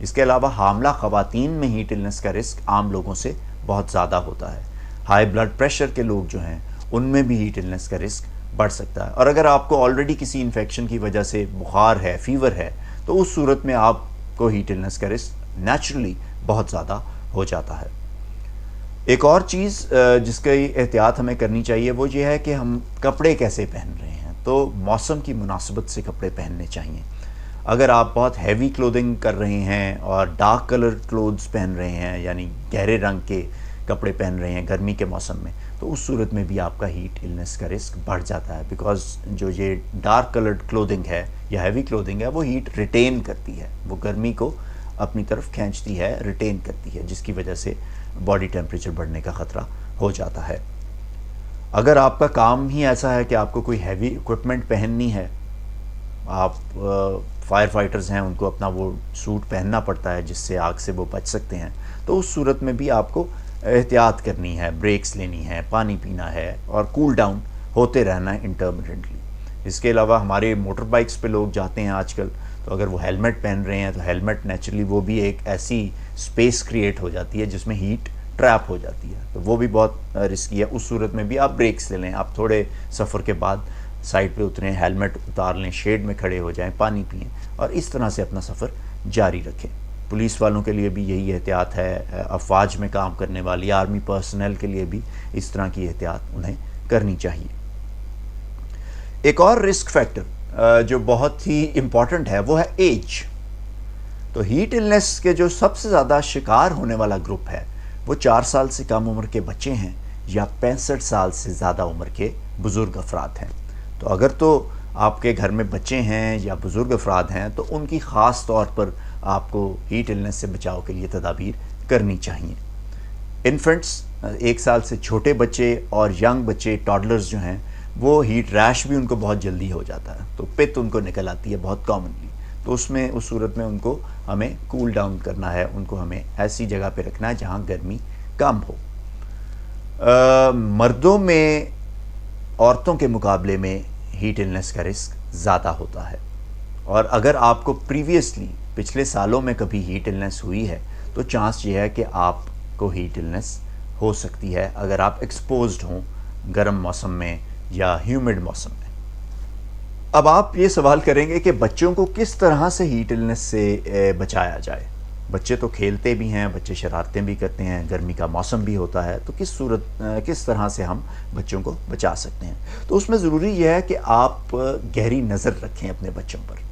اس کے علاوہ حاملہ خواتین میں ہیٹ النس کا رسک عام لوگوں سے بہت زیادہ ہوتا ہے. ہائی بلڈ پریشر کے لوگ جو ہیں ان میں بھی ہیٹ النس کا رسک بڑھ سکتا ہے. اور اگر آپ کو آلریڈی کسی انفیکشن کی وجہ سے بخار ہے، فیور ہے، تو اس صورت میں آپ کو ہیٹ النس کا رسک نیچرلی بہت زیادہ ہو جاتا ہے. ایک اور چیز جس کی احتیاط ہمیں کرنی چاہیے وہ یہ ہے کہ ہم کپڑے کیسے پہن رہے ہیں. تو موسم کی مناسبت سے کپڑے پہننے چاہیے. اگر آپ بہت ہیوی کلودنگ کر رہے ہیں اور ڈارک کلر کلوتھس پہن رہے ہیں، یعنی گہرے رنگ کے کپڑے پہن رہے ہیں گرمی کے موسم میں، تو اس صورت میں بھی آپ کا ہیٹ النس کا رسک بڑھ جاتا ہے. بیکاز جو یہ ڈارک کلرڈ کلودنگ ہے یا ہیوی کلودنگ ہے وہ ہیٹ ریٹین کرتی ہے، وہ گرمی کو اپنی طرف کھینچتی ہے، ریٹین کرتی ہے، جس کی وجہ سے باڈی ٹیمپریچر بڑھنے کا خطرہ ہو جاتا ہے. اگر آپ کا کام ہی ایسا ہے کہ آپ کو کوئی ہیوی ایکوپمنٹ پہننی ہے، آپ فائر فائٹرز ہیں، ان کو اپنا وہ سوٹ پہننا پڑتا ہے جس سے آگ سے وہ بچ سکتے ہیں، تو اس صورت میں بھی آپ کو احتیاط کرنی ہے، بریکس لینی ہے، پانی پینا ہے اور کول ڈاؤن ہوتے رہنا ہے انٹرمیڈنٹلی. اس کے علاوہ ہمارے موٹر بائکس پہ لوگ جاتے ہیں آج کل، تو اگر وہ ہیلمٹ پہن رہے ہیں تو ہیلمٹ نیچرلی وہ بھی ایک ایسی اسپیس کریٹ ہو جاتی ہے جس میں ہیٹ ٹریپ ہو جاتی ہے، تو وہ بھی بہت رسکی ہے. اس صورت میں بھی آپ بریکس لے لیں، آپ تھوڑے سفر کے بعد سائڈ پہ اتریں، ہیلمٹ اتار لیں، شیڈ میں کھڑے ہو جائیں، پانی پئیں اور اس طرح سے اپنا سفر جاری رکھیں. پولیس والوں کے لیے بھی یہی احتیاط ہے، افواج میں کام کرنے والی آرمی پرسنل کے لیے بھی اس طرح کی احتیاط انہیں کرنی چاہیے. ایک اور رسک فیکٹر جو بہت ہی امپورٹنٹ ہے وہ ہے ایج. تو ہیٹ النس کے جو سب سے زیادہ شکار ہونے والا گروپ ہے وہ 4 سال سے کم عمر کے بچے ہیں یا 65 سال سے زیادہ عمر کے بزرگ افراد ہیں. تو اگر تو آپ کے گھر میں بچے ہیں یا بزرگ افراد ہیں تو ان کی خاص طور پر آپ کو ہیٹ النس سے بچاؤ کے لیے تدابیر کرنی چاہیے. انفنٹس، 1 سال سے چھوٹے بچے اور ینگ بچے، ٹاڈلرز جو ہیں، وہ ہیٹ ریش بھی ان کو بہت جلدی ہو جاتا ہے، تو پت ان کو نکل آتی ہے بہت کامنلی. تو اس صورت میں ان کو ہمیں کول ڈاؤن کرنا ہے، ان کو ہمیں ایسی جگہ پہ رکھنا ہے جہاں گرمی کم ہو. مردوں میں عورتوں کے مقابلے میں ہیٹ النس کا رسک زیادہ ہوتا ہے، اور اگر آپ کو پریویسلی پچھلے سالوں میں کبھی ہیٹ النس ہوئی ہے تو چانس یہ ہے کہ آپ کو ہیٹ النس ہو سکتی ہے اگر آپ ایکسپوزڈ ہوں گرم موسم میں یا ہیومڈ موسم میں. اب آپ یہ سوال کریں گے کہ بچوں کو کس طرح سے ہیٹ النس سے بچایا جائے. بچے تو کھیلتے بھی ہیں، بچے شرارتیں بھی کرتے ہیں، گرمی کا موسم بھی ہوتا ہے، تو کس طرح سے ہم بچوں کو بچا سکتے ہیں. تو اس میں ضروری یہ ہے کہ آپ گہری نظر رکھیں اپنے بچوں پر.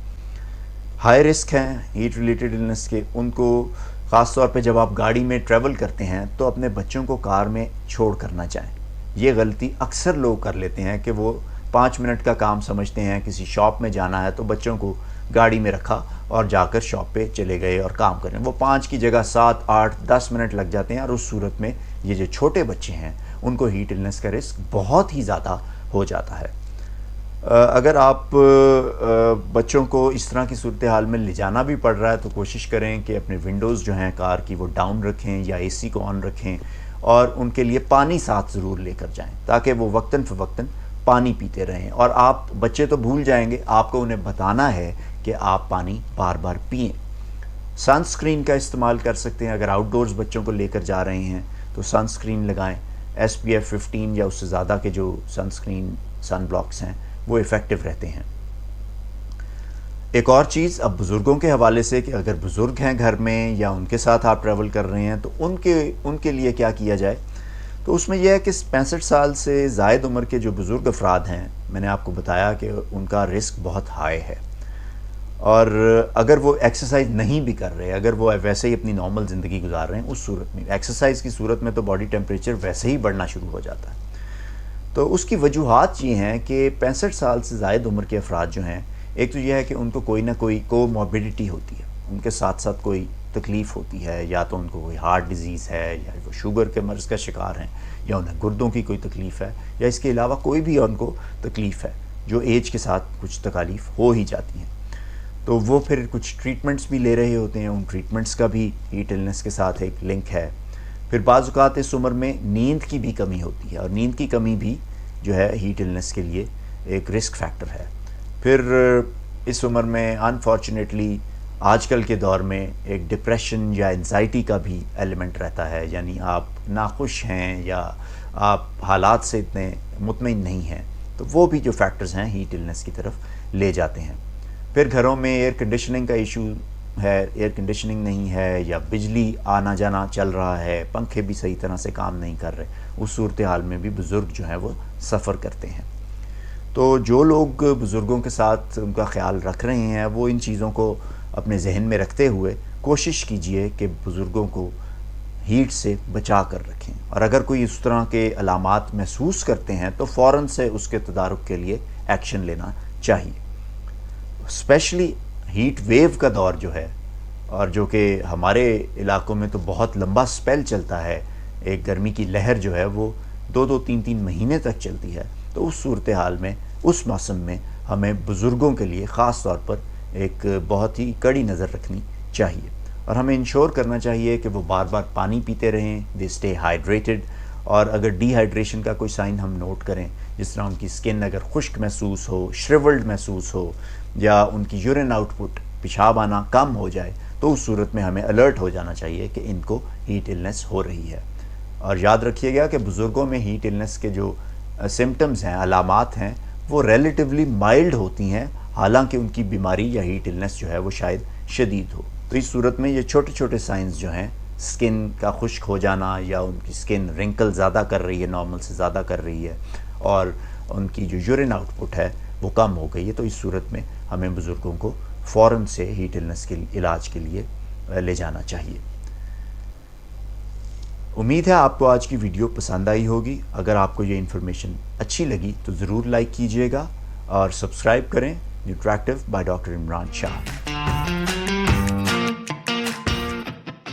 ہائی رسک ہیں ہیٹ ریلیٹڈ النس کے، ان کو خاص طور پہ جب آپ گاڑی میں ٹریول کرتے ہیں تو اپنے بچوں کو کار میں چھوڑ کر نہ جائیں. یہ غلطی اکثر لوگ کر لیتے ہیں کہ وہ 5 منٹ کا کام سمجھتے ہیں، کسی شاپ میں جانا ہے تو بچوں کو گاڑی میں رکھا اور جا کر شاپ پہ چلے گئے اور کام کریں. وہ 5 کی جگہ 7، 8، 10 منٹ لگ جاتے ہیں، اور اس صورت میں یہ جو چھوٹے بچے ہیں ان کو ہیٹ النس کا رسک بہت ہی زیادہ ہو جاتا ہے. اگر آپ بچوں کو اس طرح کی صورتحال میں لے جانا بھی پڑ رہا ہے تو کوشش کریں کہ اپنے ونڈوز جو ہیں کار کی وہ ڈاؤن رکھیں یا اے سی کو آن رکھیں، اور ان کے لیے پانی ساتھ ضرور لے کر جائیں تاکہ وہ وقتاً فوقتاً پانی پیتے رہیں. اور آپ بچے تو بھول جائیں گے، آپ کو انہیں بتانا ہے کہ آپ پانی بار بار پئیں. سن سکرین کا استعمال کر سکتے ہیں. اگر آؤٹ ڈورز بچوں کو لے کر جا رہے ہیں تو سن سکرین لگائیں. SPF 15 یا اس سے زیادہ کے جو سن سکرین سن بلاکس ہیں وہ ایفیکٹو رہتے ہیں. ایک اور چیز اب بزرگوں کے حوالے سے کہ اگر بزرگ ہیں گھر میں یا ان کے ساتھ آپ ٹریول کر رہے ہیں تو ان کے لیے کیا کیا جائے. تو اس میں یہ ہے کہ 65 سال سے زائد عمر کے جو بزرگ افراد ہیں، میں نے آپ کو بتایا کہ ان کا رسک بہت ہائی ہے، اور اگر وہ ایکسرسائز نہیں بھی کر رہے، اگر وہ ویسے ہی اپنی نارمل زندگی گزار رہے ہیں، اس صورت میں ایکسرسائز کی صورت میں تو باڈی ٹیمپریچر ویسے ہی بڑھنا شروع ہو جاتا ہے. تو اس کی وجوہات یہ ہیں کہ 65 سال سے زائد عمر کے افراد جو ہیں، ایک تو یہ ہے کہ ان کو کوئی نہ کوئی کوموربیڈیٹی ہوتی ہے، ان کے ساتھ ساتھ کوئی تکلیف ہوتی ہے، یا تو ان کو کوئی ہارٹ ڈیزیز ہے، یا وہ شوگر کے مرض کا شکار ہیں، یا انہیں گردوں کی کوئی تکلیف ہے، یا اس کے علاوہ کوئی بھی ان کو تکلیف ہے جو ایج کے ساتھ کچھ تکالیف ہو ہی جاتی ہیں. تو وہ پھر کچھ ٹریٹمنٹس بھی لے رہے ہوتے ہیں، ان ٹریٹمنٹس کا بھی ہیٹ النس کے ساتھ ایک لنک ہے. پھر بعض اوقات اس عمر میں نیند کی بھی کمی ہوتی ہے، اور نیند کی کمی بھی جو ہے ہیٹ النس کے لیے ایک رسک فیکٹر ہے. پھر اس عمر میں انفارچونیٹلی آج کل کے دور میں ایک ڈپریشن یا انزائٹی کا بھی ایلیمنٹ رہتا ہے، یعنی آپ ناخوش ہیں یا آپ حالات سے اتنے مطمئن نہیں ہیں، تو وہ بھی جو فیکٹرز ہیں ہیٹ النس کی طرف لے جاتے ہیں۔ پھر گھروں میں ایئر کنڈیشننگ کا ایشو ہے، ایئر کنڈیشننگ نہیں ہے یا بجلی آنا جانا چل رہا ہے، پنکھے بھی صحیح طرح سے کام نہیں کر رہے، اس صورتحال میں بھی بزرگ جو ہیں وہ سفر کرتے ہیں۔ تو جو لوگ بزرگوں کے ساتھ ان کا خیال رکھ رہے ہیں وہ ان چیزوں کو اپنے ذہن میں رکھتے ہوئے کوشش کیجئے کہ بزرگوں کو ہیٹ سے بچا کر رکھیں، اور اگر کوئی اس طرح کے علامات محسوس کرتے ہیں تو فوراً سے اس کے تدارک کے لیے ایکشن لینا چاہیے۔ اسپیشلی ہیٹ ویو کا دور جو ہے، اور جو کہ ہمارے علاقوں میں تو بہت لمبا سپیل چلتا ہے، ایک گرمی کی لہر جو ہے وہ 2-3 مہینے تک چلتی ہے، تو اس صورتحال میں اس موسم میں ہمیں بزرگوں کے لیے خاص طور پر ایک بہت ہی کڑی نظر رکھنی چاہیے، اور ہمیں انشور کرنا چاہیے کہ وہ بار بار پانی پیتے رہیں، دے اسٹے ہائیڈریٹڈ، اور اگر ڈی ہائیڈریشن کا کوئی سائن ہم نوٹ کریں، جس طرح ان کی سکن اگر خشک محسوس ہو، شریولڈ محسوس ہو، یا ان کی یورین آؤٹ پٹ پیشاب آنا کم ہو جائے، تو اس صورت میں ہمیں الرٹ ہو جانا چاہیے کہ ان کو ہیٹ النس ہو رہی ہے۔ اور یاد رکھیے گا کہ بزرگوں میں ہیٹ النس کے جو سمٹمز ہیں، علامات ہیں، وہ ریلیٹیولی مائلڈ ہوتی ہیں، حالانکہ ان کی بیماری یا ہیٹ النس جو ہے وہ شاید شدید ہو۔ تو اس صورت میں یہ چھوٹے چھوٹے سائنز جو ہیں، سکن کا خشک ہو جانا یا ان کی سکن رنکل زیادہ کر رہی ہے، نارمل سے زیادہ کر رہی ہے، اور ان کی جو یورین آؤٹ پٹ ہے وہ کم ہو گئی ہے، تو اس صورت میں ہمیں بزرگوں کو فوراً سے ہیٹ النس کے علاج کے لیے لے جانا چاہیے۔ امید ہے آپ کو آج کی ویڈیو پسند آئی ہوگی۔ اگر آپ کو یہ انفارمیشن اچھی لگی تو ضرور لائک کیجئے گا اور سبسکرائب کریں نیوٹریکٹیو بائی ڈاکٹر عمران شاہ۔